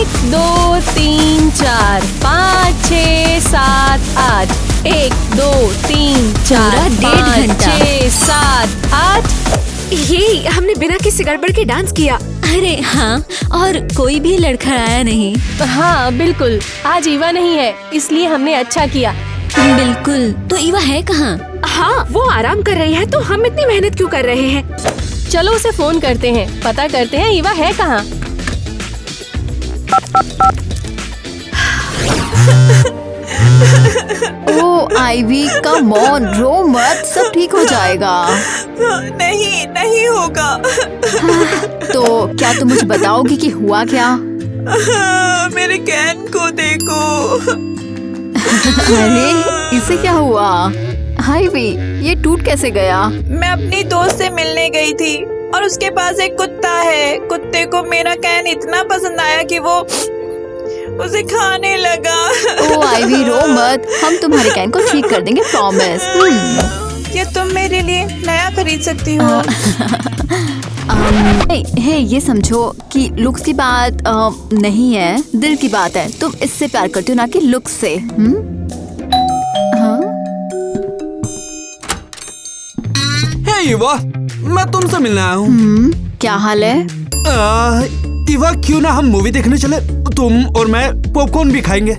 1 2 3 4 5 6 7 8 1 2 3 4 5 6 7 8। ये हमने बिना किसी गड़बड़ के डांस किया। अरे हाँ, और कोई भी लड़खड़ाया नहीं। हाँ बिल्कुल, आज ईवा नहीं है इसलिए हमने अच्छा किया। बिल्कुल। तो ईवा है कहाँ? हाँ, वो आराम कर रही है तो हम इतनी मेहनत क्यों कर रहे हैं? चलो उसे फोन करते हैं, पता करते हैं ईवा है कहाँ। ओ आईवी, कम ऑन, रो मत, सब ठीक हो जाएगा। नहीं, नहीं होगा। तो क्या तुम मुझे बताओगी कि हुआ क्या? मेरे कैन को देखो। अरे इसे क्या हुआ? आईवी, ये टूट कैसे गया? मैं अपनी दोस्त से मिलने गई थी और उसके पास एक कुत्ता है। कुत्ते को मेरा कैन इतना पसंद आया कि वो उसे खाने लगा। ओ आईवी, रो मत, हम तुम्हारे कैन को ठीक कर देंगे, प्रॉमिस। क्या तुम मेरे लिए नया खरीद सकती हो? हे, ये समझो कि लुक्स की बात नहीं है, दिल की बात है। तुम इससे प्यार करती हो ना कि लुक्स से। हाँ? हे ईवा, मैं तुमसे मिलने आया हूँ। क्या हाल है? ईवा, क्यों ना हम मूवी देखने चले? तुम और मैं पॉपकॉर्न भी खाएंगे।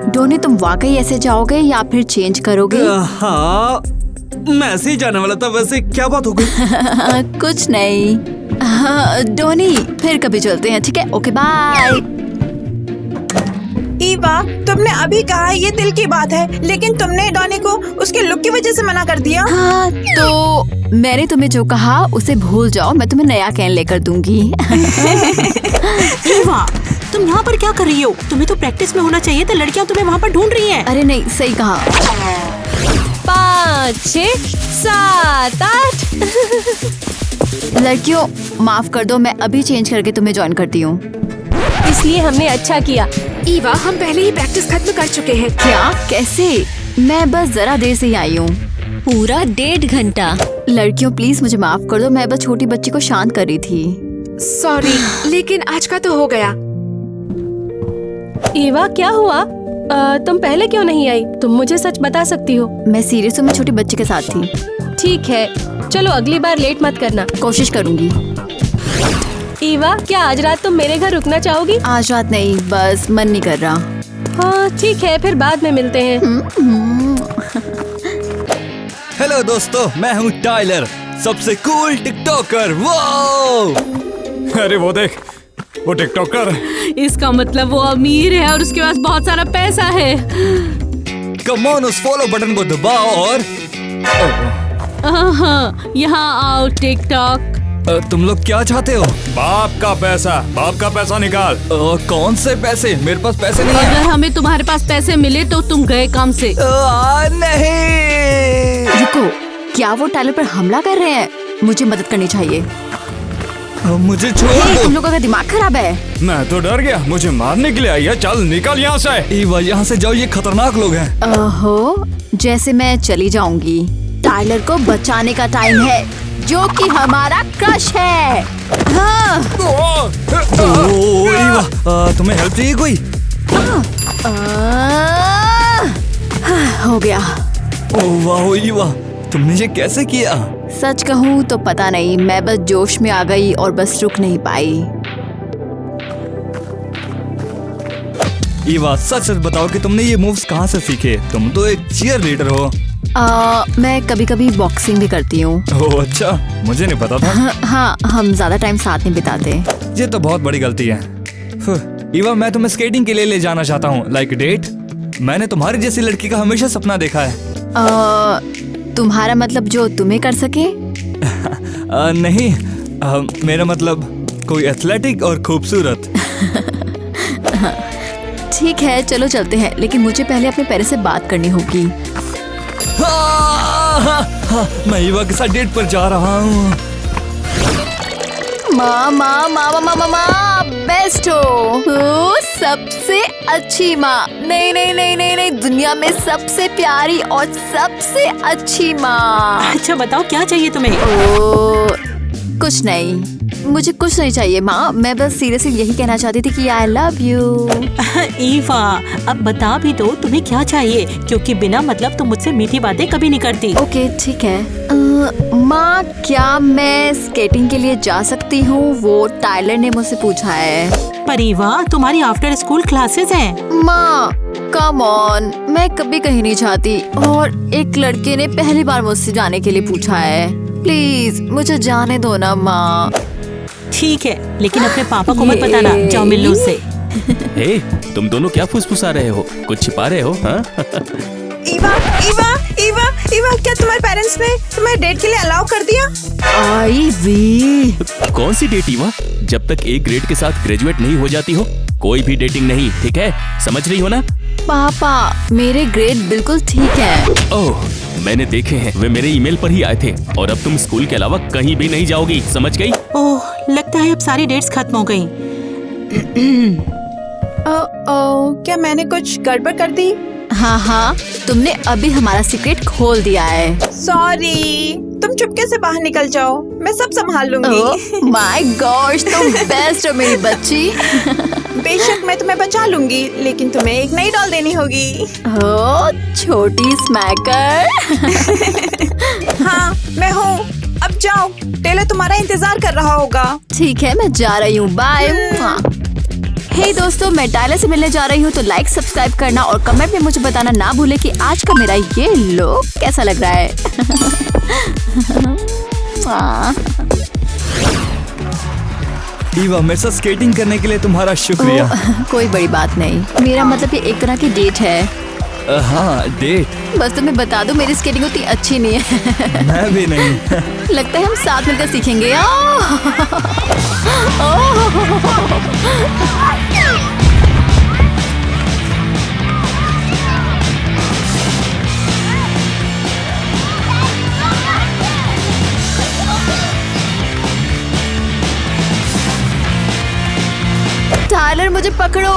डोनी, तुम वाकई ऐसे जाओगे या फिर चेंज करोगे? हाँ, मैं ऐसे ही जाने वाला था। वैसे क्या बात हो गई? कुछ नहीं। डोनी, फिर कभी चलते हैं, ठीक है? Okay bye. ईवा, तुमने अभी कहा ये दिल की बात है, लेकिन तुमने डॉनी को उसके लुक की वजह से मना कर दिया। हाँ, तो मैंने तुम्हें जो कहा उसे भूल जाओ, मैं तुम्हें नया कैन लेकर दूंगी। ईवा, तुम यहाँ पर क्या कर रही हो? तुम्हें तो प्रैक्टिस में होना चाहिए था, लड़कियाँ तुम्हें वहाँ पर ढूंढ रही हैं। अरे नहीं, सही कहा। 5 6 7 8। लड़कियों माफ कर दो, मैं अभी चेंज करके तुम्हें ज्वाइन करती हूँ। इसलिए हमने अच्छा किया। ईवा, हम पहले ही प्रैक्टिस खत्म कर चुके हैं। क्या? कैसे? मैं बस जरा देर से ही आई हूँ। पूरा 1.5 घंटा। लड़कियों प्लीज मुझे माफ कर दो, मैं बस छोटी बच्ची को शांत कर रही थी। सॉरी, लेकिन आज का तो हो गया। ईवा, क्या हुआ? तुम पहले क्यों नहीं आई? तुम मुझे सच बता सकती हो। मैं सीरियस हूँ, मैं छोटी बच्ची के साथ थी। ठीक है, चलो अगली बार लेट मत करना। कोशिश करूंगी। ईवा, क्या आज रात तुम मेरे घर रुकना चाहोगी? आज रात नहीं, बस मन नहीं कर रहा। हाँ ठीक है, फिर बाद में मिलते हैं। हेलो दोस्तों, मैं हूँ टाइलर, सबसे कूल टिकटॉकर। वाओ! अरे वो देख, वो टिकटॉकर। इसका मतलब वो अमीर है और उसके पास बहुत सारा पैसा है। कम ऑन, उस फॉलो बटन को दबाओ और हाँ, यहाँ आओ टिकटॉक। तुम लोग क्या चाहते हो? बाप का पैसा निकाल। कौन से पैसे? मेरे पास पैसे नहीं है। अगर हमें तुम्हारे पास पैसे मिले तो तुम गए काम से। नहीं। रुको, क्या वो टाइलर पर हमला कर रहे हैं? मुझे मदद करनी चाहिए। मुझे छोड़ दो। तुम लोगों का दिमाग खराब है। मैं तो डर गया, मुझे मारने के लिए आई है। चल निकल यहाँ से। ईवा, यहाँ से जाओ, ये खतरनाक लोग हैं। ओहो, जैसे मैं चली जाऊंगी। टाइलर को बचाने का टाइम है, जो कि हमारा क्रश है। हाँ। ईवा, तुम्हें हेल्प चाहिए कोई? हो गया। ओह वाह ईवा, तुमने ये कैसे किया? सच कहूँ तो पता नहीं, मैं बस जोश में आ गई और बस रुक नहीं पाई। ईवा, सच सच बताओ कि तुमने ये मूव्स कहाँ से सीखे? तुम तो एक चीयर लीडर हो। मैं कभी कभी बॉक्सिंग भी करती हूँ। ओह अच्छा, मुझे नहीं पता था। हाँ, हम ज्यादा टाइम साथ नहीं बिताते। ये तो बहुत बड़ी गलती है। ईवा, मैं तुम्हें स्केटिंग के लिए ले जाना चाहता हूँ, लाइक डेट। मैंने तुम्हारी जैसी लड़की का हमेशा सपना देखा है। तुम्हारा मतलब जो तुम्हें कर सके? नहीं, मेरा मतलब कोई एथलेटिक और खूबसूरत। ठीक है, चलो चलते हैं, लेकिन मुझे पहले अपने पेरेंट्स से बात करनी होगी। मैं ईवा के साथ डेट पर जा रहा हूँ। माँ बेस्ट हो, सबसे अच्छी माँ। नहीं नहीं नहीं नहीं नहीं, दुनिया में सबसे प्यारी और सबसे अच्छी माँ। अच्छा बताओ, क्या चाहिए तुम्हें? ओ, कुछ नहीं। मुझे कुछ नहीं चाहिए माँ, मैं बस सीरियसली यही कहना चाहती थी कि आई लव यू। ईवा, अब बता भी दो तुम्हें क्या चाहिए, क्योंकि बिना मतलब तुम मुझसे मीठी बातें कभी नहीं करती। ओके ठीक है। माँ क्या मैं स्केटिंग के लिए जा सकती हूँ? वो टाइलर ने मुझसे पूछा है। पर ईवा, तुम्हारी आफ्टर स्कूल क्लासेस हैं। माँ कम ऑन, मैं कभी कहीं नहीं जाती और एक लड़के ने पहली बार मुझसे जाने के लिए पूछा है। प्लीज मुझे जाने दो ना माँ। ठीक है, लेकिन अपने पापा को मत बताना, जाओ मिल लो उससे। हे, तुम दोनों क्या फुसफुसा रहे हो? कुछ छिपा रहे हो? हाँ? ईवा ईवा ईवा ईवा, क्या तुम्हारे पेरेंट्स ने तुम्हें डेट के लिए अलाउ कर दिया? आईवी, कौन सी डेट ईवा? जब तक एक ग्रेड के साथ ग्रेजुएट नहीं हो जाती हो, कोई भी डेटिंग नहीं, ठीक है? समझ रही हो ना? पापा मेरे ग्रेड बिल्कुल ठीक है। ओह, मैंने देखे हैं, वे मेरे ईमेल पर ही आए थे। और अब तुम स्कूल के अलावा कहीं भी नहीं जाओगी, समझ गई? ओह, लगता है अब सारी डेट्स खत्म हो गई। क्या मैंने कुछ गड़बड़ कर दी? हाँ, तुमने अभी हमारा सीक्रेट खोल दिया है। सॉरी, तुम चुपके से बाहर निकल जाओ, मैं सब संभाल लूंगी। माय गॉड, तुम बेस्ट हो मेरी बच्ची। बेशक मैं तुम्हें बचा लूंगी, लेकिन तुम्हें एक नई डॉल देनी होगी। ओ छोटी स्मैकर। हाँ मैं हूँ, अब जाओ, टेलर तुम्हारा इंतजार कर रहा होगा। ठीक है, मैं जा रही हूँ, बाय। हे दोस्तों, मैं टाइलर से मिलने जा रही हूँ, तो लाइक सब्सक्राइब करना और कमेंट में मुझे बताना ना भूले कि आज का मेरा ये लुक कैसा लग रहा है। ईवा, मेरे साथ स्केटिंग करने के लिए तुम्हारा शुक्रिया। कोई बड़ी बात नहीं, मेरा मतलब ये एक तरह की डेट है। हाँ, डेट। बस तुम्हें बता दो, मेरी स्केटिंग उतनी अच्छी नहीं है। मैं भी नहीं। लगता है हम साथ मिलकर सीखेंगे। टाइलर मुझे पकड़ो,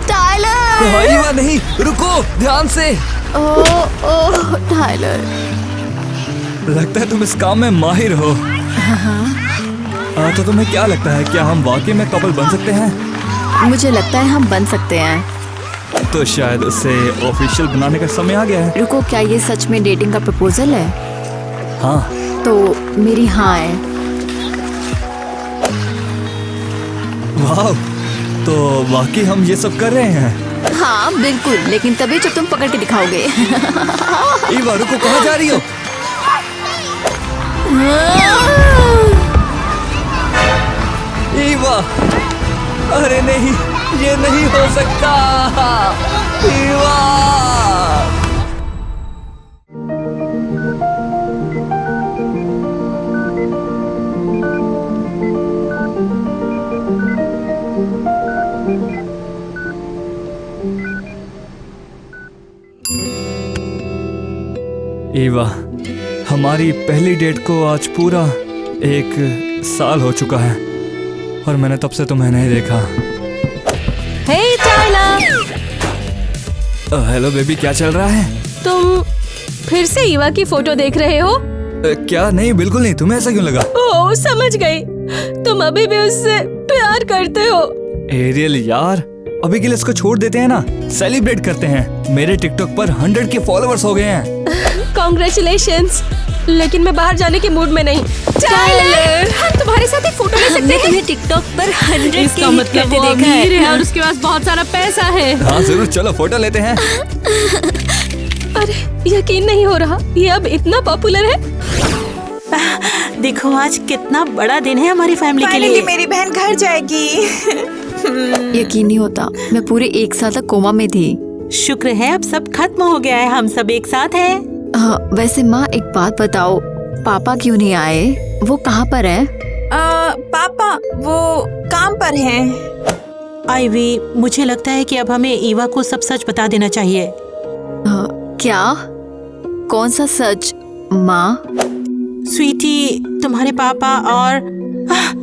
टाइलर। ईवा नहीं, रुको, ध्यान से। ओह टाइलर, लगता है तुम इस काम में माहिर हो। तो तुम्हें क्या लगता है, क्या हम वाकई में कपल बन सकते हैं? मुझे लगता है हम बन सकते हैं। तो शायद उसे ऑफिशियल बनाने का समय आ गया है। रुको, क्या ये सच में डेटिंग का प्रपोजल है? हाँ। तो मेरी हाँ है। वाह, तो वाकई हम ये सब कर रहे हैं। हाँ बिल्कुल, लेकिन तभी जब तुम पकड़ के दिखाओगे। ईवा रुको, कहाँ जा रही हो? ईवा, अरे नहीं, ये नहीं हो सकता। ईवा। ईवा, हमारी पहली डेट को आज पूरा 1 साल हो चुका है और मैंने तब से तुम्हें नहीं देखा। हे टाइलर, हेलो बेबी, क्या चल रहा है? तुम फिर से ईवा की फोटो देख रहे हो? क्या? नहीं, बिल्कुल नहीं। तुम्हें ऐसा क्यों लगा? ओह समझ गई, तुम अभी भी उससे प्यार करते हो। एरियल यार, अभी के लिए इसको छोड़ देते हैं ना, सेलिब्रेट करते हैं। मेरे टिकटॉक पर 100 के फॉलोअर्स हो गए हैं। कॉन्ग्रेचुलेशंस, लेकिन मैं बाहर जाने के मूड में नहीं। टाइलर, हम तुम्हारे साथ एक फोटो ले सकते हैं? तुम्हें टिकटॉक पर 100 के इसका हिट मतलब वो करते देखा अमीर है है और उसके पास बहुत सारा पैसा है। हाँ जरूर, चलो फोटो लेते हैं। अरे यकीन नहीं हो रहा, ये अब इतना पॉपुलर है। देखो आज कितना बड़ा दिन है हमारी फैमिली के फाइनली लिए। मेरी बहन घर जाएगी। यकीन नहीं होता, मैं पूरे 1 साल तक कोमा में थी। शुक्र है अब सब खत्म हो गया है, हम सब एक साथ हैं। वैसे माँ एक बात बताओ, पापा क्यों नहीं आए? वो कहाँ पर है? पापा वो काम पर हैं। आईवी, मुझे लगता है कि अब हमें ईवा को सब सच बता देना चाहिए। क्या? कौन सा सच माँ? स्वीटी, तुम्हारे पापा और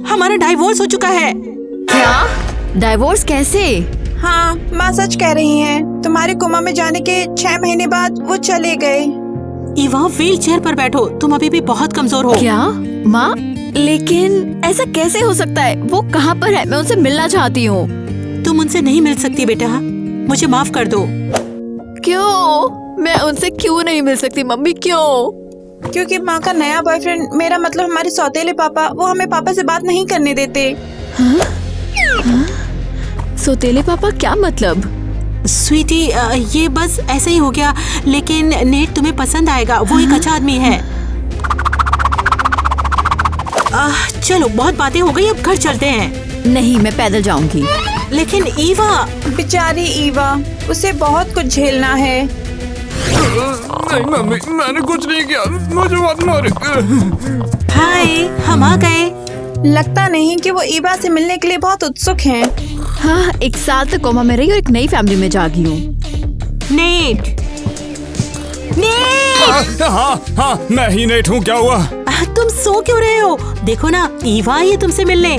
हमारा डाइवोर्स हो चुका है। क्या? डाइवोर्स कैसे? हाँ माँ सच कह रही हैं। तुम्हारे कोमा में जाने के 6 महीने बाद वो चले गए। ईवा व्हील चेयर पर बैठो, तुम अभी भी बहुत कमजोर हो। क्या? माँ लेकिन ऐसा कैसे हो सकता है? वो कहाँ पर है? मैं उनसे मिलना चाहती हूँ। तुम उनसे नहीं मिल सकती बेटा, मुझे माफ कर दो। क्यों? मैं उनसे क्यों नहीं मिल सकती मम्मी, क्यों? क्योंकि माँ का नया बॉयफ्रेंड, मेरा मतलब हमारे सौतेले पापा, वो हमें पापा से बात नहीं करने देते। सौतेले पापा क्या मतलब? स्वीटी, ये बस ऐसे ही हो गया, लेकिन नेट तुम्हें पसंद आएगा। वो एक अच्छा आदमी है। चलो बहुत बातें हो गई, अब घर चलते हैं। नहीं, मैं पैदल जाऊंगी। लेकिन ईवा, बेचारी ईवा, उसे बहुत कुछ झेलना है। नहीं मम्मी, मैंने कुछ नहीं किया, मुझे मत मारो। हाय, हम आ गए। लगता नहीं कि वो ईवा से मिलने के लिए बहुत उत्सुक हैं। हाँ, 1 साल तक कोमा में रही और एक नई फैमिली में जागी हूँ। नेट, हाँ, मैं ही नेट हूँ। क्या हुआ? तुम सो क्यों रहे हो? देखो ना, ईवा आई है तुमसे मिलने।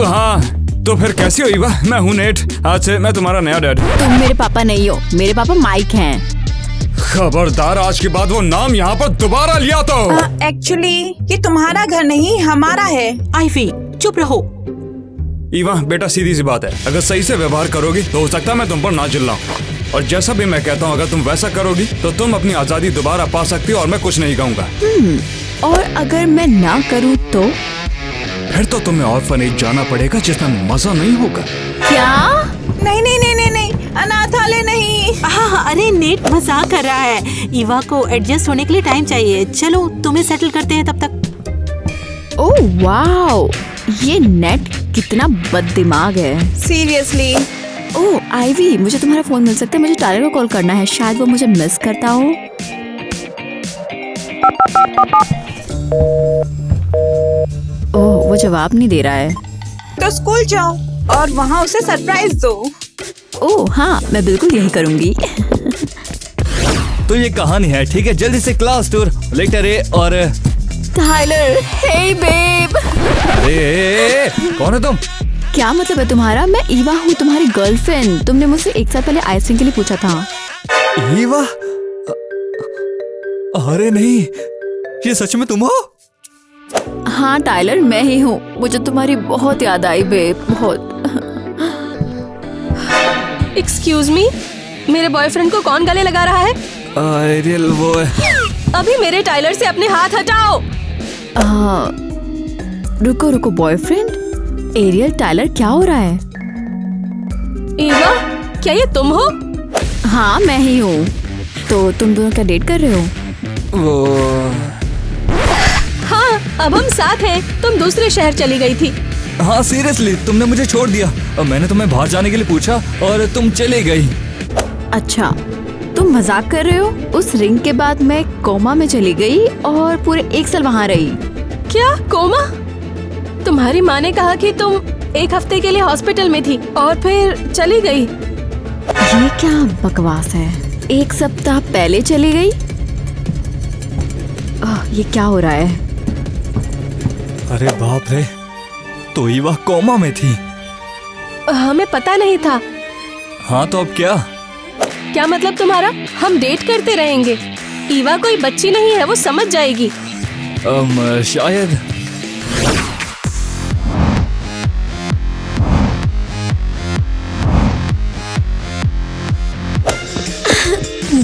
हाँ, तो फिर कैसी हो ईवा? मैं हूँ नेट, आज से मैं तुम्हारा नया डैड। तुम मेरे पापा नहीं हो, मेरे पापा माइक हैं। खबरदार, आज के बाद वो नाम यहाँ पर दोबारा लिया तो। एक्चुअली ये तुम्हारा घर नहीं, हमारा है। आईवी, चुप रहो। ईवा बेटा, सीधी सी बात है, अगर सही से व्यवहार करोगी तो हो सकता है मैं तुम पर ना चिल्लाऊं, और जैसा भी मैं कहता हूँ अगर तुम वैसा करोगी तो तुम अपनी आजादी दोबारा पा सकती हो और मैं कुछ नहीं कहूँगा। और अगर मैं ना करूँ तो? फिर तो तुम्हें ऑर्फनेज जाना पड़ेगा, जिसमें मजा नहीं होगा। क्या? नहीं नहीं नहीं नहीं नहीं, अनाथालय नहीं। हाँ, अरे नेट मजाक कर रहा है। ईवा को एडजस्ट होने के लिए टाइम चाहिए। चलो तुम्हें सेटल करते हैं तब तक। ओह वाओ, ये नेट कितना बददिमाग है। सीरियसली। ओह आईवी, मुझे तुम्हारा फोन मिल सकता है? मुझे टायलर को कॉल करना है, शायद वो मुझे मिस करता हो। ओह, वो जवाब नहीं दे रहा है। तो स्कूल जाओ और वहाँ उसे सरप्राइज दो। ओह हाँ, मैं बिल्कुल यही करूँगी। तो ये कहानी है, ठीक है? जल्दी से क्लास टूर, लेटर ए और टायलर, हे बेब। अरे कौन है तुम? क्या मतलब है तुम्हारा? मैं ईवा हूँ, तुम्हारी गर्लफ्रेंड। तुमने मुझसे 1 साल पहले आइसक्रीम के लिए पूछा था। ईवा? अरे नहीं, ये सच में तुम हो? हाँ टायलर, मैं ही हूँ। मुझे तुम्हारी बहुत याद आई बेब, बहुत। एक्सक्यूज मी, मेरे बॉयफ्रेंड को कौन गले लगा रहा है? एरियल, वो अभी मेरे टाइलर से अपने हाथ हटाओ। रुको रुको, बॉयफ्रेंड? एरियल, टायलर, क्या हो रहा है? ईवा, क्या ये तुम हो? हाँ मैं ही हूँ। तो तुम दोनों क्या डेट कर रहे हो? वो हाँ, अब हम साथ हैं। तुम दूसरे शहर चली गई थी। हाँ सीरियसली, तुमने मुझे छोड़ दिया और मैंने तुम्हें बाहर जाने के लिए पूछा और तुम चली गई। अच्छा, तुम मजाक कर रहे हो? उस रिंग के बाद मैं कोमा में चली गई और पूरे 1 साल वहाँ रही। क्या कोमा? तुम्हारी माँ ने कहा कि तुम 1 हफ्ते के लिए हॉस्पिटल में थी और फिर चली गई। ये क्या बकवास है? 1 सप्ताह पहले चली गई? ये क्या हो रहा है? अरे बाप रे, तो ईवा कोमा में थी। हमें पता नहीं था। हाँ तो अब क्या? क्या मतलब तुम्हारा? हम डेट करते रहेंगे। ईवा कोई बच्ची नहीं है, वो समझ जाएगी। शायद।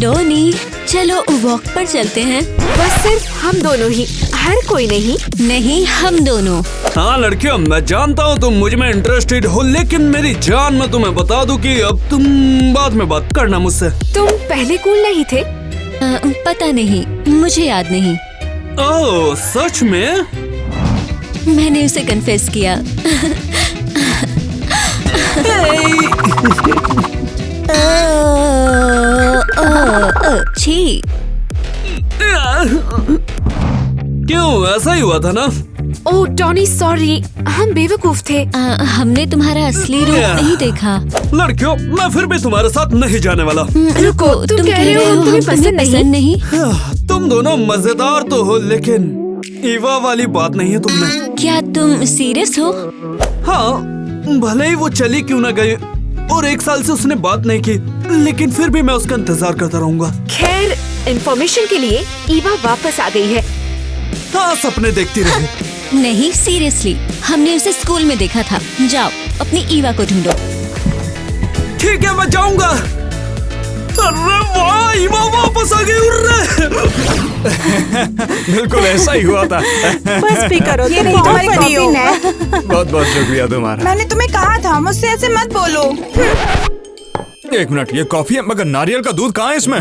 डोनी, चलो वॉक पर चलते हैं। बस सिर्फ हम दोनों ही, हर कोई नहीं। नहीं, हम दोनों। हाँ लड़कियों, मैं जानता हूँ तुम मुझ में इंटरेस्टेड हो, लेकिन मेरी जान, मैं तुम्हें बता दूँ कि अब तुम बाद में बात करना मुझसे। तुम पहले कूल नहीं थे? पता नहीं, मुझे याद नहीं। ओह सच में? मैंने उसे कन्फेस किया। छी। क्यों, ऐसा ही हुआ था ना? ओह टॉनी, सॉरी, हम बेवकूफ थे। हमने तुम्हारा असली रूप नहीं देखा। लड़कियों, मैं फिर भी तुम्हारे साथ नहीं जाने वाला। रुको, तुम कह रहे हो तुम्हें पसंद नहीं? तुम दोनों मजेदार तो हो, लेकिन ईवा वाली बात नहीं है तुमने। क्या तुम सीरियस हो? हाँ, भले ही वो चली क्यों ना गई और 1 साल से उसने बात नहीं की, लेकिन फिर भी मैं उसका इंतजार करता रहूंगा। खैर, इंफॉर्मेशन के लिए ईवा वापस आ गई है। हाँ सपने देखती रहे। नहीं सीरियसली, हमने उसे स्कूल में देखा था। जाओ अपनी ईवा को ढूंढो। ठीक है मैं जाऊंगा। अरे वाह, ईवा वापस आ गई। बिल्कुल ऐसा ही हुआ था। बस भी करो, ये तुम रही बहुत तुम्हारी funny हो। कॉफी। बहुत बहुत शुक्रिया तुम्हारा। मैंने तुम्हें कहा था मुझसे ऐसे मत बोलो। एक मिनट, ये कॉफी है मगर नारियल का दूध कहाँ है इसमें?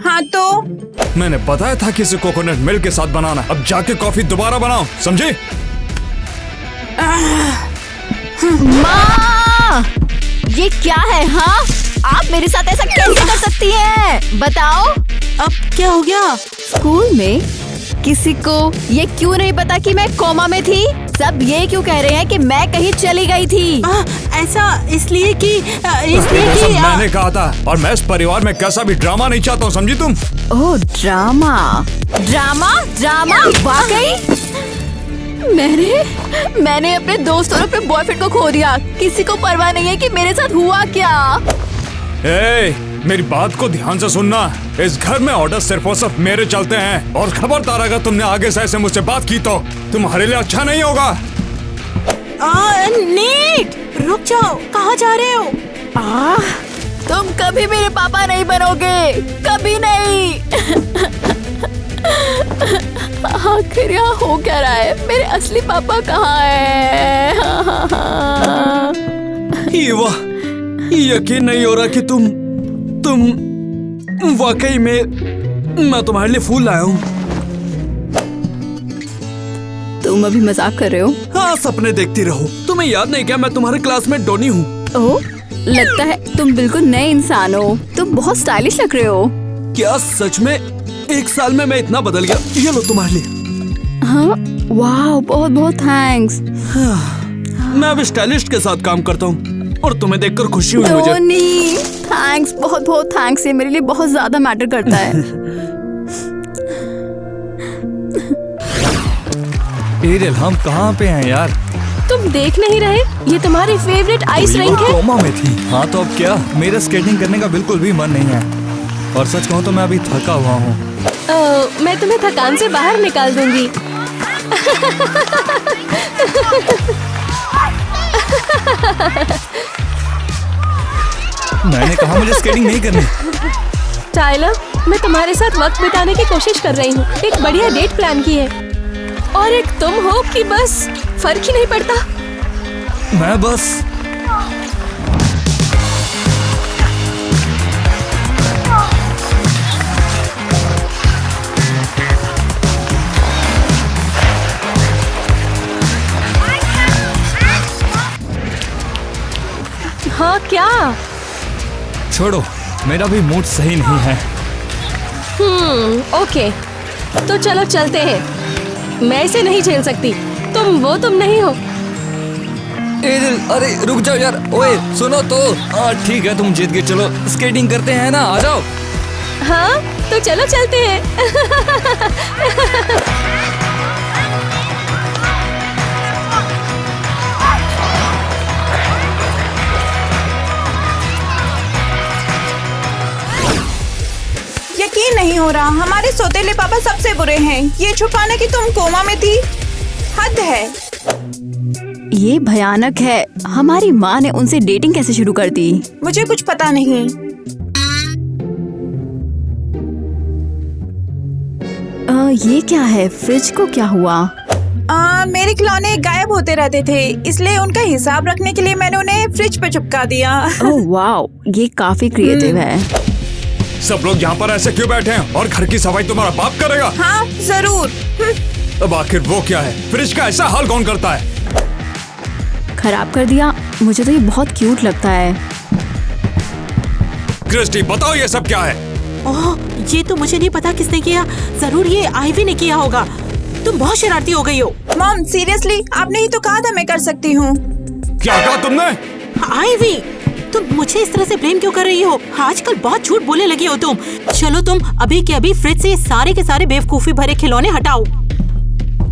हाँ तो मैंने बताया था कि इसे कोकोनट मिल्क के साथ बनाना। अब जाके कॉफी दोबारा बनाओ, समझे? माँ, ये क्या है? हाँ, आप मेरे साथ ऐसा कैसे कर सकती हैं? बताओ। अब क्या हो गया? स्कूल में किसी को ये क्यों नहीं पता कि मैं कोमा में थी? सब ये क्यों कह रहे हैं कि मैं कहीं चली गई थी? ऐसा इसलिए कि मैंने कहा था, और मैं इस परिवार में कैसा भी ड्रामा नहीं चाहता हूँ, समझी तुम? ओह ड्रामा, ड्रामा, ड्रामा, वाकई? मैंने अपने दोस्त और अपने बॉयफ्रेंड को खो दिया। किसी को परवाह नहीं है कि मेरे साथ हुआ क्या। मेरी बात को ध्यान से सुनना। इस घर में ऑर्डर सिर्फ और सिर्फ मेरे चलते हैं, और खबरदार अगर तुमने आगे से ऐसे मुझसे बात की तो तुम्हारे लिए अच्छा नहीं होगा। नीट, रुक जाओ, कहाँ जा रहे हो? तुम कभी मेरे पापा नहीं बनोगे, कभी नहीं। आखिर यहाँ हो क्या रहा है? मेरे असली पापा कहाँ है? ईवा, यकीन नहीं हो रहा कि तुम वाकई में, मैं तुम्हारे लिए फूल लाया हूँ। तुम अभी मजाक कर रहे हो? हाँ सपने देखती रहो। तुम्हें याद नहीं क्या मैं तुम्हारे क्लास में डोनी हूँ? ओह, लगता है तुम बिल्कुल नए इंसान हो। तुम बहुत स्टाइलिश लग रहे हो। क्या सच में? 1 साल में मैं इतना बदल गया? ये लो तुम्हारे लिए। हाँ, वाह, बहुत बहुत थैंक्स। मैं अब स्टाइलिस्ट के साथ काम करता हूँ और तुम्हें देखकर खुशी हुई मुझे। टोनी, थैंक्स, बहुत बहुत थैंक्स। ये मेरे लिए बहुत ज्यादा मैटर करता है। एरियल, हम कहाँ पे हैं यार? तुम देख नहीं रहे? ये तुम्हारी फेवरेट आइस रिंक है। कोमा में थी। हाँ तो अब क्या? मेरा स्केटिंग करने का बिल्कुल भी मन नहीं है, और सच कहूँ तो मैं अभी थका हुआ हूँ। मैं तुम्हें थकान से बाहर निकाल दूंगी। मैंने कहा मुझे स्केटिंग नहीं करनी। टाइलर, मैं तुम्हारे साथ वक्त बिताने की कोशिश कर रही हूँ। एक बढ़िया डेट प्लान की है, और एक तुम हो कि बस फर्क ही नहीं पड़ता। मैं बस हाँ क्या? छोड़ो, मेरा भी मूड सही नहीं है। ओके, तो चलो चलते हैं। मैं इसे नहीं झेल सकती। तुम नहीं हो। एरियल, अरे रुक जाओ यार। ओए सुनो तो। ठीक है, तुम जीत गए। चलो स्केटिंग करते हैं ना, आ जाओ। हाँ तो चलो चलते हैं। यकीन नहीं हो रहा, हमारे सौतेले पापा सबसे बुरे हैं। ये छुपाना कि तुम कोमा में थी, हद है। ये भयानक है। हमारी माँ ने उनसे डेटिंग कैसे शुरू कर दी? मुझे कुछ पता नहीं। ये क्या है? फ्रिज को क्या हुआ? मेरे खिलौने गायब होते रहते थे, इसलिए उनका हिसाब रखने के लिए मैंने उन्हें फ्रिज पे चिपका दिया। ओह वाओ, ये काफी क्रिएटिव है। सब लोग यहाँ पर ऐसे क्यों बैठे हैं? और घर की सफाई तुम्हारा बाप करेगा? हाँ जरूर। अब आखिर वो क्या है? फ्रिज का ऐसा हाल कौन करता है? खराब कर दिया। मुझे तो ये बहुत क्यूट लगता है। क्रिस्टी, बताओ ये सब क्या है? ओह, ये तो मुझे नहीं पता किसने किया। जरूर ये आईवी ने किया होगा। तुम बहुत शरारती हो गई हो। मॉम सीरियसली, आपने ही तो कहा था मैं कर सकती हूँ। क्या कहा तुमने? आईवी, तुम मुझे इस तरह से ब्लेम क्यों कर रही हो? आजकल बहुत झूठ बोलने लगी हो तुम। चलो तुम अभी के अभी फ्रिज से सारे के सारे बेवकूफी भरे खिलौने हटाओ,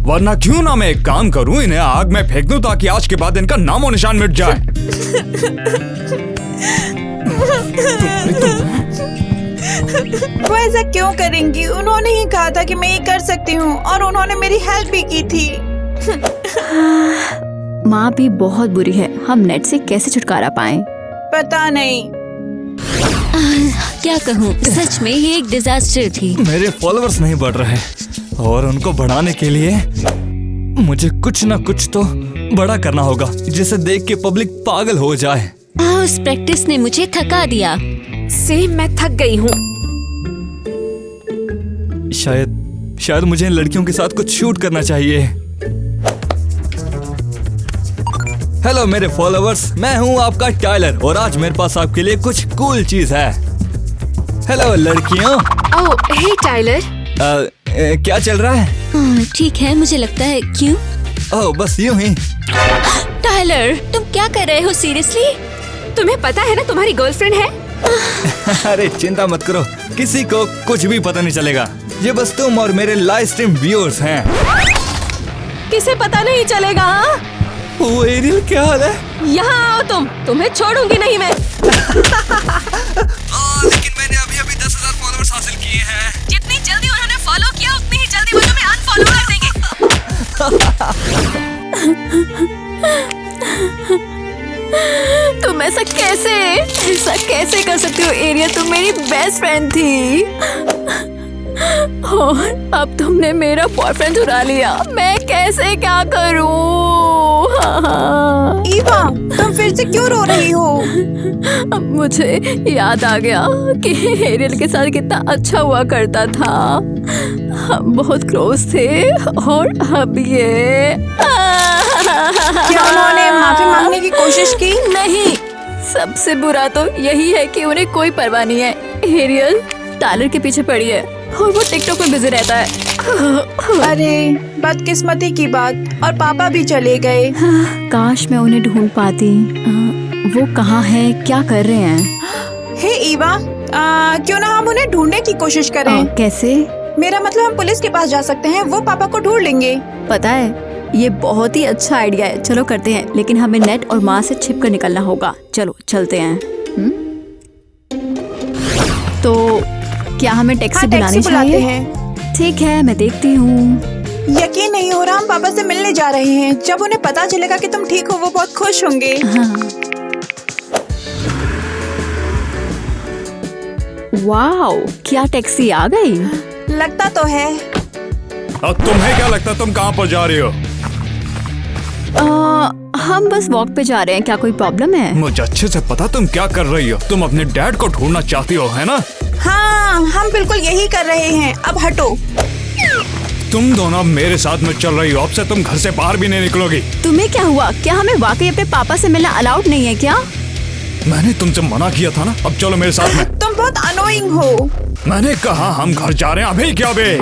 वरना क्यों ना मैं एक काम करूं, इन्हें आग में फेंक दूं ताकि आज के बाद इनका नामो निशान मिट जाए। वो ऐसा क्यों करेंगी? उन्होंने ही कहा था कि मैं ये कर सकती हूँ और उन्होंने मेरी हेल्प भी की थी। माँ भी बहुत बुरी है, हम नेट से कैसे छुटकारा पाएं? पता नहीं। क्या कहूँ, सच में ये एक डिजास्टर थी। मेरे फॉलोअर्स नहीं बढ़ रहे और उनको बढ़ाने के लिए मुझे कुछ ना कुछ तो बड़ा करना होगा जिसे देख के पब्लिक पागल हो जाए। उस प्रैक्टिस ने मुझे थका दिया। सेम, मैं थक गई हूँ। शायद मुझे इन लड़कियों के साथ कुछ शूट करना चाहिए। हेलो मेरे फॉलोअर्स, मैं हूँ आपका टाइलर और आज मेरे पास आपके लिए कुछ कूल चीज है। हेलो लड़कियों। ओह, हे टाइलर। क्या चल रहा है? ठीक है, मुझे लगता है। क्यों? ओह, बस यूं ही। टाइलर, तुम क्या कर रहे हो? सीरियसली? तुम्हें पता है ना तुम्हारी गर्लफ्रेंड है? अरे चिंता मत करो, किसी को कुछ भी पता नहीं चलेगा। ये बस तुम और मेरे लाइव स्ट्रीम व्यूअर्स हैं। किसे पता नहीं चलेगा? वो एरियल, क्या हाल है? यहाँ आओ तुम्हें छोड़ूंगी नहीं मैं। लेकिन मैंने अभी 10,000 फॉलोअर्स हासिल किए हैं। जितनी जल्दी उन्होंने फॉलो किया उतनी ही जल्दी वो तुम्हें अनफॉलो कर देंगे। तुम ऐसा कैसे कर सकती हो एरिया? तुम मेरी बेस्ट फ्रेंड थी और अब तुमने मेरा बॉयफ्रेंड चुरा लिया। मैं कैसे क्या करूं? ईवा, तुम फिर से क्यों रो रही हो? मुझे याद आ गया कि एरियल के साथ कितना अच्छा हुआ करता था। हम बहुत क्लोज थे और अब ये। क्या उन्होंने माफी मांगने की कोशिश की? नहीं, सबसे बुरा तो यही है कि उन्हें कोई परवाह नहीं है। एरियल टाइलर के पीछे पड़ी है और वो टिकटॉक में बिजी रहता है। अरे बदकिस्मती की बात, और पापा भी चले गए। काश मैं उन्हें ढूंढ पाती। वो कहाँ है, क्या कर रहे हैं? हे ईवा, क्यों ना हम उन्हें ढूंढने की कोशिश करें? कैसे? मेरा मतलब हम पुलिस के पास जा सकते हैं, वो पापा को ढूंढ लेंगे। पता है, ये बहुत ही अच्छा आइडिया है। चलो करते हैं, लेकिन हमें नेट और माँ से छिप कर निकलना होगा। चलो चलते हैं। तो क्या हमें टैक्सी बुलानी चाहिए? ठीक है, मैं देखती हूँ। यकीन नहीं हो रहा, हम पापा से मिलने जा रहे हैं। जब उन्हें पता चलेगा कि तुम ठीक हो, वो बहुत खुश होंगे। वाओ, क्या टैक्सी आ गई? लगता तो है। अब तुम्हें क्या लगता, तुम कहाँ पर जा रही हो? हम बस वॉक पे जा रहे हैं। क्या कोई प्रॉब्लम है? मुझे अच्छे से पता तुम क्या कर रही हो। तुम अपने डैड को ढूंढना चाहती हो, है ना? हाँ, हम बिल्कुल यही कर रहे हैं। अब हटो। तुम दोनों मेरे साथ में चल रही हो। अब से तुम घर से बाहर भी नहीं निकलोगी। तुम्हें क्या हुआ? क्या हमें वाकई अपने पापा से मिलना अलाउड नहीं है क्या? मैंने तुमसे मना किया था ना। अब चलो मेरे साथ में। तुम बहुत अनोइंग हो। मैंने कहा हम घर जा रहे हैं। अभी क्या बे?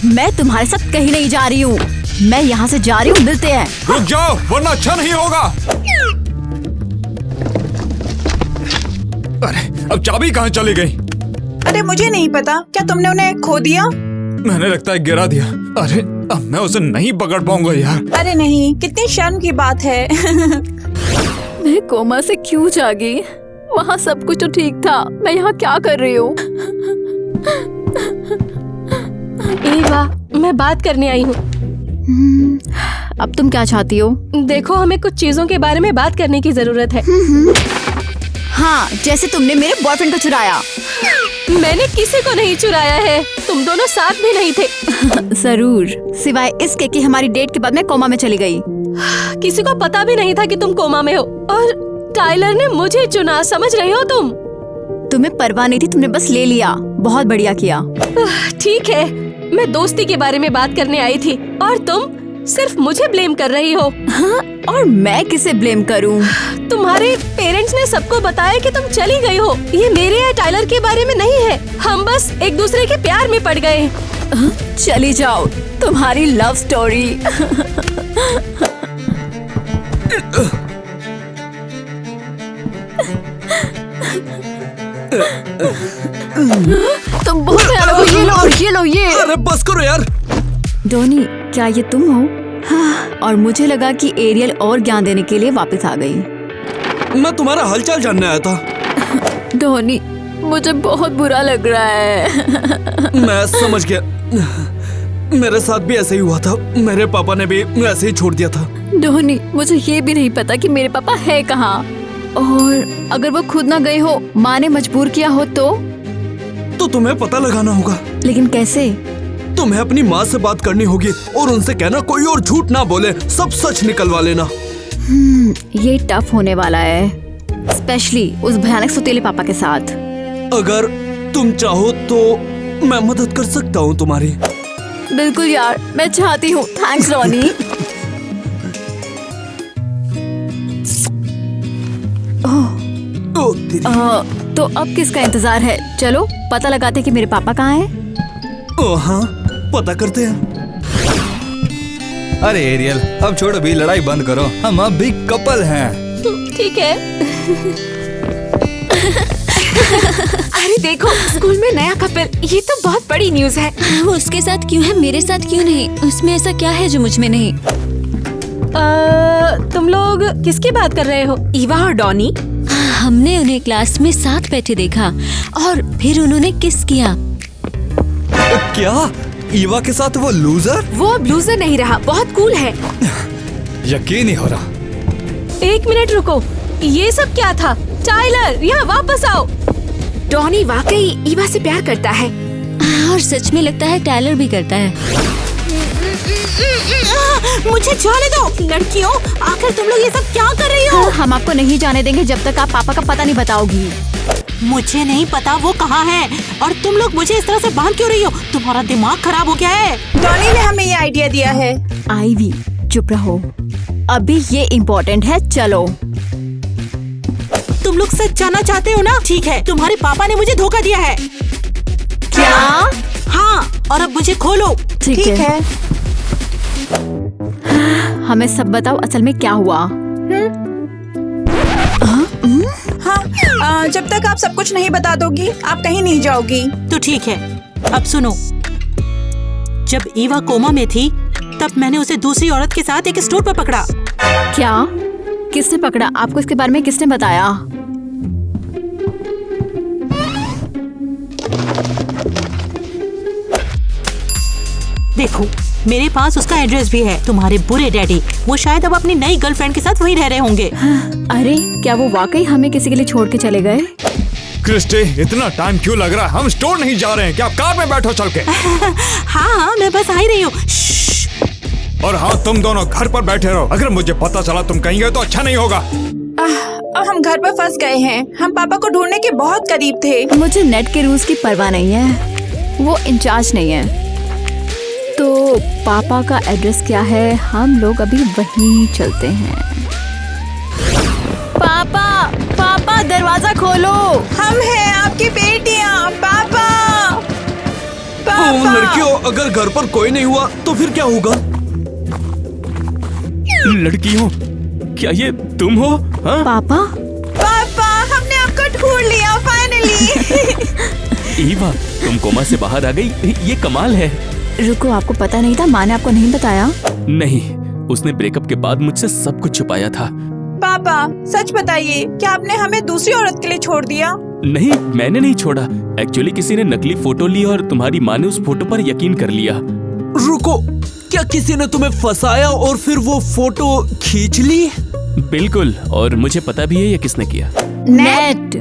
मैं तुम्हारे साथ कहीं नहीं जा रही हूँ। मैं यहाँ से जा रही हूँ, मिलते हैं। रुक जाओ वरना अच्छा नहीं होगा। अरे अब चाबी कहाँ चली गई? अरे मुझे नहीं पता। क्या तुमने उन्हें खो दिया? मैंने लगता है गिरा दिया। अरे अब मैं उसे नहीं पकड़ पाऊंगा यार। अरे नहीं, कितनी शर्म की बात है। मैं कोमा से क्यों जागी? वहाँ सब कुछ तो ठीक था। मैं यहाँ क्या कर रही हूँ? ईवा, मैं बात करने आई हूँ। अब तुम क्या चाहती हो? देखो, हमें कुछ चीजों के बारे में बात करने की जरूरत है। हाँ, जैसे तुमने मेरे बॉयफ्रेंड को चुराया। मैंने किसी को नहीं चुराया है। तुम दोनों साथ भी नहीं थे। जरूर, सिवाय इसके कि हमारी डेट के बाद मैं कोमा में चली गई। किसी को पता भी नहीं था कि तुम कोमा में हो और टाइलर ने मुझे चुना। समझ रही हो तुम? तुम्हें परवाह नहीं थी, तुमने बस ले लिया। बहुत बढ़िया किया। ठीक है, मैं दोस्ती के बारे में बात करने आई थी और तुम सिर्फ मुझे ब्लेम कर रही हो। हाँ, और मैं किसे ब्लेम करूं? तुम्हारे पेरेंट्स ने सबको बताया कि तुम चली गई हो। ये मेरे या टाइलर के बारे में नहीं है। हम बस एक दूसरे के प्यार में पड़ गए। चली जाओ, तुम्हारी लव स्टोरी। तुम बहुत प्यारे हो। ये लो। अरे बस करो यार। डोनी, क्या ये तुम हो? हाँ, और मुझे लगा कि एरियल और ज्ञान देने के लिए वापस आ गई। मैं तुम्हारा हालचाल जानने आया था। डोनी, मुझे बहुत बुरा लग रहा है। मैं समझ गया, मेरे साथ भी ऐसे ही हुआ था। मेरे पापा ने भी ऐसे ही छोड़ दिया था। धोनी, मुझे ये भी नहीं पता कि मेरे पापा है कहाँ, और अगर वो खुद ना गए हो, माँ ने मजबूर किया हो तो तुम्हें पता लगाना होगा। लेकिन कैसे? तुम्हें अपनी माँ से बात करनी होगी और उनसे कहना कोई और झूठ ना बोले, सब सच निकलवा लेना। ये टफ होने वाला है, स्पेशली उस भयानक सुतीले पापा के साथ। अगर तुम चाहो तो मैं मदद कर सकता हूँ तुम्हारी। बिल्कुल यार, मैं चाहती हूँ। Thanks Ronnie. तो अब किसका इंतजार है? चलो पता लगाते कि मेरे पापा कहाँ हैं। हाँ, पता करते हैं। अरे एरियल, अब छोड़ो भी, लड़ाई बंद करो। हम अब भी कपल हैं। ठीक है। अरे देखो, स्कूल में नया कपल, ये तो बहुत बड़ी न्यूज़ है। वो उसके साथ क्यों है, मेरे साथ क्यों नहीं? उसमें ऐसा क्या है जो मुझ में नहीं? तुम लोग किसकी बात कर रहे हो? ईवा और डॉनी। हमने उन्हें क्लास में साथ बैठे देखा और फिर उन्होंने किस किया। क्या ईवा के साथ वो लूजर? वो अब लूजर नहीं रहा, बहुत कूल है। यकीन नहीं हो रहा। एक मिनट रुको, ये सब क्या था? टाइलर, यहाँ वापस आओ। डॉनी वाकई ईवा से प्यार करता है। और सच में लगता है टाइलर भी करता है। मुझे जाने दो लड़कियों, आखिर तुम लोग ये सब क्या कर रही हो? हम आपको नहीं जाने देंगे जब तक आप पापा का पता नहीं बताओगी। मुझे नहीं पता वो कहाँ है, और तुम लोग मुझे इस तरह से बांध क्यों रही हो? तुम्हारा दिमाग खराब हो गया है। डॉनी ने हमें ये आइडिया दिया है। आईवी, चुप रहो, अभी ये इम्पोर्टेंट है। चलो। तुम लोग सच जानना चाहते हो ना? ठीक है, तुम्हारे पापा ने मुझे धोखा दिया है। क्या? हाँ, और अब मुझे खोलो। ठीक है। हमें सब बताओ, असल में क्या हुआ? हाँ, जब तक आप सब कुछ नहीं बता दोगी, आप कहीं नहीं जाओगी। तो ठीक है, अब सुनो। जब ईवा कोमा में थी, तब मैंने उसे दूसरी औरत के साथ एक स्टोर पर पकड़ा। क्या? किसने पकड़ा? आपको इसके बारे में किसने बताया? देखो, मेरे पास उसका एड्रेस भी है। तुम्हारे बुरे डैडी, वो शायद अब अपनी नई गर्लफ्रेंड के साथ वहीं रह रहे होंगे। अरे, क्या वो वाकई हमें किसी के लिए छोड़ के चले गए? क्रिस्टी, इतना टाइम क्यों लग रहा है? हम स्टोर नहीं जा रहे हैं क्या? आप कार में बैठो चल के। हाँ, मैं बस आ ही रही हूँ। और हाँ, तुम दोनों घर पर बैठे रहो। अगर मुझे पता चला तुम कहीं गए तो अच्छा नहीं होगा। और हम घर पर फंस गए हैं। हम पापा को ढूंढने के बहुत करीब थे। मुझे नेट के रूल्स की परवाह नहीं है, वो इंचार्ज नहीं है। तो पापा का एड्रेस क्या है? हम लोग अभी वहीं चलते हैं। पापा, पापा दरवाजा खोलो। हम हैं आपकी बेटियां। पापा, पापा। लड़कियों, अगर घर पर कोई नहीं हुआ तो फिर क्या होगा? लड़कियों, क्या ये तुम हो? हाँ? पापा, पापा, हमने आपको ढूंढ लिया फाइनली। ईवा, तुम कोमा से बाहर आ गई, ये कमाल है। रुको, आपको पता नहीं था? माँ ने आपको नहीं बताया? नहीं, उसने ब्रेकअप के बाद मुझसे सब कुछ छुपाया था। पापा, सच बताइए, क्या आपने हमें दूसरी औरत के लिए छोड़ दिया? नहीं, मैंने नहीं छोड़ा। एक्चुअली किसी ने नकली फोटो ली और तुम्हारी माँ ने उस फोटो पर यकीन कर लिया। रुको, क्या किसी ने तुम्हें फंसाया और फिर वो फोटो खींच ली? बिल्कुल, और मुझे पता भी है ये किसने किया। नेट।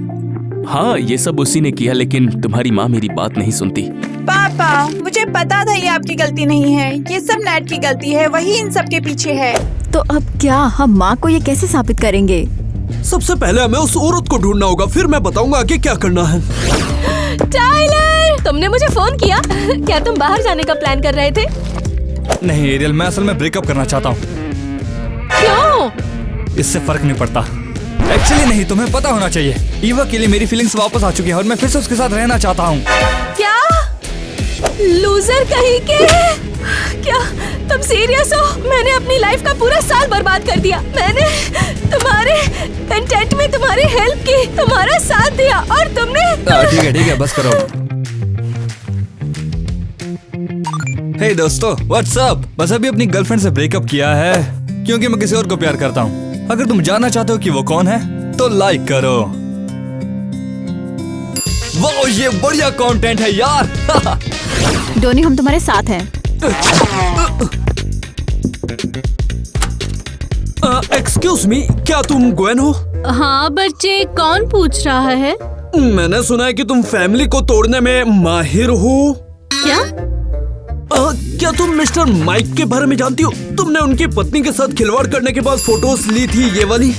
हाँ, ये सब उसी ने किया, लेकिन तुम्हारी माँ मेरी बात नहीं सुनती। पापा, मुझे पता था ये आपकी गलती नहीं है, ये सब नेट की गलती है, वही इन सब के पीछे है। तो अब क्या? हम माँ को ये कैसे साबित करेंगे? सबसे पहले हमें उस औरत को ढूंढना होगा, फिर मैं बताऊंगा आगे क्या करना है। टाइलर, तुमने मुझे फोन किया? क्या तुम बाहर जाने का प्लान कर रहे थे? नहीं एरियल, मैं असल में ब्रेकअप करना चाहता हूँ। क्यों? इससे फर्क नहीं पड़ता। एक्चुअली नहीं, तुम्हें पता होना चाहिए, ईवा के लिए मेरी फीलिंग्स वापस आ चुकी हैं और मैं फिर से उसके साथ रहना चाहता हूँ। क्या? लूजर कहीं के? क्या तुम सीरियस हो? मैंने अपनी लाइफ का पूरा साल बर्बाद कर दिया। मैंने तुम्हारे कंटेंट में तुम्हारी हेल्प की, तुम्हारा साथ दिया, और तुमने ठीक है, बस करो। हे दोस्तों, व्हाट्स अप? बस अभी अपनी गर्लफ्रेंड से ब्रेकअप किया है क्योंकि मैं किसी और को प्यार करता हूँ। अगर तुम जानना चाहते हो कि वो कौन है तो लाइक करो। वाह, ये बढ़िया कंटेंट है यार। डोनी हम तुम्हारे साथ हैं। एक्सक्यूज मी, क्या तुम ग्वेन हो? हाँ बच्चे, कौन पूछ रहा है? मैंने सुना है कि तुम फैमिली को तोड़ने में माहिर हो। क्या? क्या तुम मिस्टर माइक के बारे में जानती हो? तुमने उनकी पत्नी के साथ खिलवाड़ करने के बाद फोटोज ली थी, ये वाली।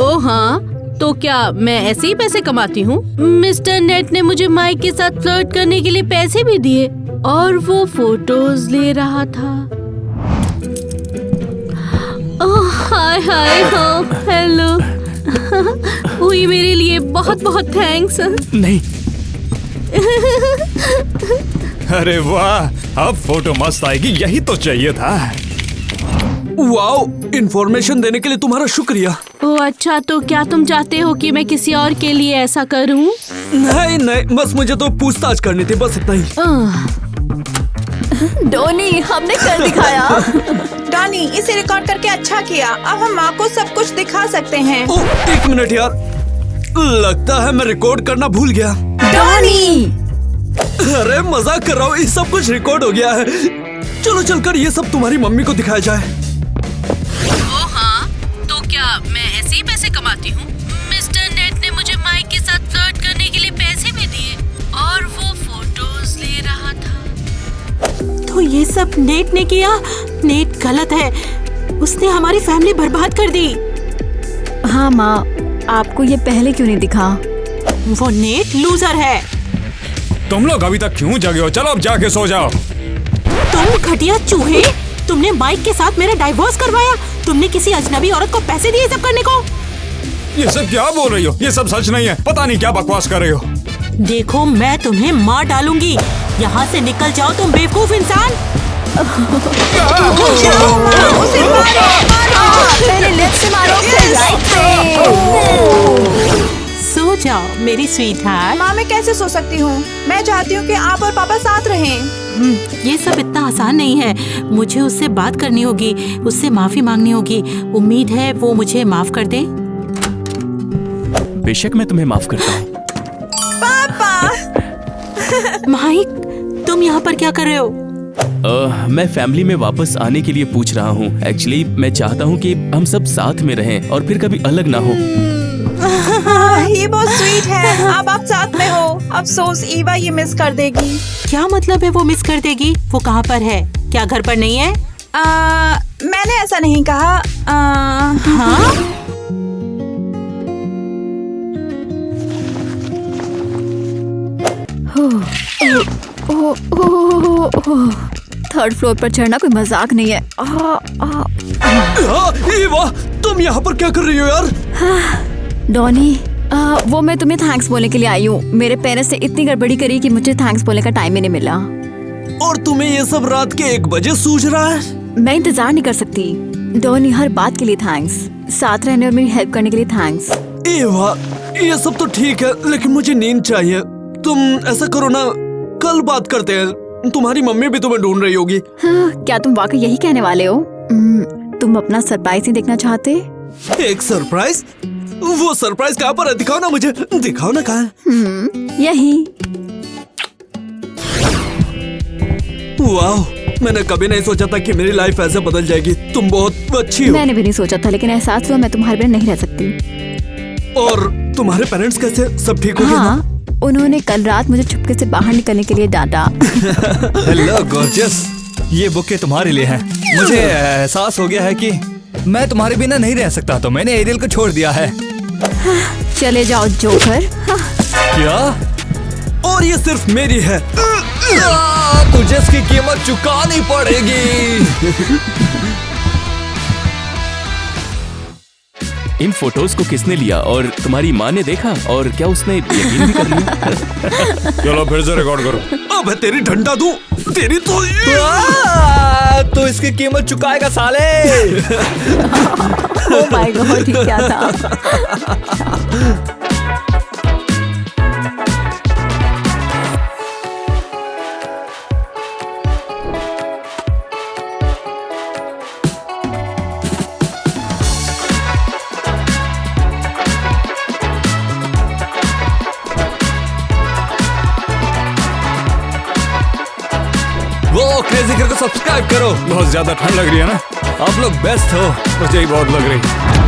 ओह हाँ, तो क्या मैं ऐसे ही पैसे कमाती हूँ? मिस्टर नेट ने मुझे माइक के साथ फ्लर्ट करने के लिए पैसे भी दिए और वो फोटोज ले रहा था। ओह हाय हाय, हेलो। हुई मेरे लिए बहुत बहुत थैंक्स। नहीं। अरे वाह, अब फोटो मस्त आएगी, यही तो चाहिए था। वाओ, इन्फॉर्मेशन देने के लिए तुम्हारा शुक्रिया। ओह अच्छा, तो क्या तुम चाहते हो कि मैं किसी और के लिए ऐसा करूं? नहीं नहीं, बस मुझे तो पूछताछ करनी थी, बस इतना ही। डोनी हमने कर दिखाया। डॉनी, इसे रिकॉर्ड करके अच्छा किया। अब हम माँ को सब कुछ दिखा सकते हैं। एक मिनट यार, लगता है मैं रिकॉर्ड करना भूल गया। डोनी! अरे मजाक कर रहा हूँ, ये सब कुछ रिकॉर्ड हो गया है। चलो चलकर ये सब तुम्हारी मम्मी को दिखाया जाए। ओह हाँ, तो क्या मैं ऐसे ही पैसे कमाती हूँ? मिस्टर नेट ने मुझे माइक के साथ फ्लर्ट करने के लिए पैसे भी दिए और वो फोटोज ले रहा था। तो ये सब नेट ने किया? नेट गलत है, उसने हमारी फैमिली बर्बाद कर दी। हाँ माँ, आपको ये पहले क्यों नहीं दिखा? वो नेट लूजर है। तुम लोग अभी तक क्यों जगे हो? चलो अब जाके सो जाओ। तुम घटिया चूहे, तुमने माइक के साथ मेरा डाइवोर्स करवाया। तुमने किसी अजनबी औरत को पैसे दिए सब करने को। ये सब क्या बोल रही हो? ये सब सच नहीं है, पता नहीं क्या बकवास कर रही हो। देखो, मैं तुम्हें मार डालूंगी। यहाँ से निकल जाओ तुम बेवकूफ इंसान। पहले लेफ्ट से मारो, फिर राइट से। सो जाओ मेरी स्वीट हार्ट। माँ, मैं कैसे सो सकती हूँ? मैं चाहती हूँ कि आप और पापा साथ रहें। ये सब इतना आसान नहीं है। मुझे उससे बात करनी होगी, उससे माफी मांगनी होगी। उम्मीद है वो मुझे माफ कर दे। बेशक मैं तुम्हें माफ करता हूँ। माइक, तुम यहाँ पर क्या कर रहे हो? मैं फैमिली में वापस आने के लिए पूछ रहा हूँ। एक्चुअली मैं चाहता हूँ कि हम सब साथ में रहें और फिर कभी अलग ना हो। ये बहुत स्वीट है। अब आप साथ में हो। अफसोस, ईवा ये मिस कर देगी। क्या मतलब है वो मिस कर देगी? वो कहाँ पर है? क्या घर पर नहीं है? मैंने ऐसा नहीं कहा। हाँ? थर्ड फ्लोर पर चढ़ना कोई मजाक नहीं है। ईवा, तुम यहाँ पर क्या कर रही हो यार? डॉनी, वो मैं तुम्हें थैंक्स बोलने के लिए आई हूँ। मेरे पेरेंट्स ने इतनी गड़बड़ी करी कि मुझे थैंक्स बोलने का टाइम ही नहीं मिला। और तुम्हें ये सब रात के 1 बजे सूझ रहा है? मैं इंतजार नहीं कर सकती। डॉनी, हर बात के लिए थैंक्स। साथ रहने और मेरी हेल्प करने के लिए थैंक्स। ईवा, ये सब तो ठीक है, लेकिन मुझे नींद चाहिए। तुम ऐसा करो ना, कल बात करते हैं। तुम्हारी मम्मी भी तुम्हें ढूंढ रही होगी। हाँ, क्या तुम वाकई यही कहने वाले हो? तुम अपना सरप्राइज नहीं देखना चाहते? एक सरप्राइज? वो सरप्राइज कहाँ पर है? दिखाओ ना मुझे, दिखाओ ना कहाँ है। यही। वाह, मैंने कभी नहीं सोचा था कि मेरी लाइफ ऐसे बदल जाएगी। तुम बहुत अच्छी हो। मैंने भी नहीं सोचा था, लेकिन एहसास हुआ मैं तुम्हारे बिना नहीं रह सकती। और तुम्हारे पेरेंट्स कैसे? सब ठीक हो गए हाँ, ना? उन्होंने कल रात मुझे चुपके से बाहर निकलने के लिए डांटा। हेलो गॉर्जियस, ये बुके तुम्हारे लिए है। मुझे एहसास हो गया है कि मैं तुम्हारे बिना नहीं रह सकता, तो मैंने एरियल को छोड़ दिया है। चले जाओ जोकर। क्या? और ये सिर्फ मेरी है। तुझे इसकी कीमत चुकानी पड़ेगी। इन फोटोज को किसने लिया और तुम्हारी माँ ने देखा और क्या उसने यकीन भी कर लिया? चलो फिर से रिकॉर्ड करो। अब तेरी डंडा दूं, तेरी तो तो इसकी कीमत चुकाएगा साले। ओह माय गॉड, ये क्या था? जिक्र को सब्सक्राइब करो। बहुत ज्यादा ठंड लग रही है ना? आप लोग बेस्ट हो। मुझे ही बहुत लग रही है।